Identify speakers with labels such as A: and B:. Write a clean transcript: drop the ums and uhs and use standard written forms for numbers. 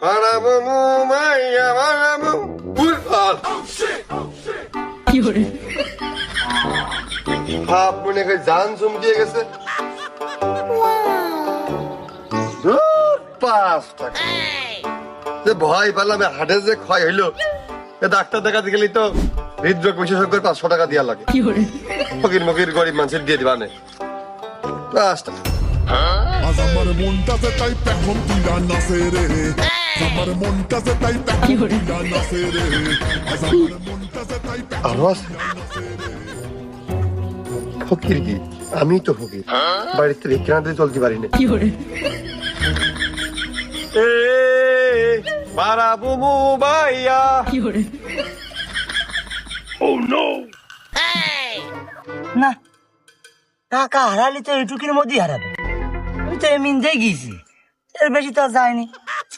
A: বাড়াবো মাইয়া বাড়াবো ফুলফল
B: কি করে
A: ভাব মনে করে জান চমকিয়ে গেছে। ধুর, 5 টাকা যে ভয় পেলাম হাটে যে ক্ষয় হইলো, ডাক্তার দেখাতে গেলি তো হৃদরোগ বিশেষজ্ঞের 500 টাকা দিয়া লাগে।
B: কি করে
A: ফকির মকির গরিব মানুষের দিয়ে দিবানে 5 টাকা।
C: আজ আমার মনটাতে তাই পেখম তুইরা নাচে রে, আমার মনটাতে তাই পেখম
B: কি করে?
C: তুইরা নাচে রে, আজ আমার মনটাতে তাই পেখম
A: আরো আছে? ফকির কি? আমি তো ফকির, বাড়িতে ভিক্ষানাতে চলতে পারি না।
B: কি করে
A: বাড়াবো ভাইয়া।
B: কি করে
D: না, টাকা হারালি তো এইটুকুর মধ্যেই হারাবে। আমি তো এমনিতেই গিয়েছি, এর বেশি তো আর যায়নি।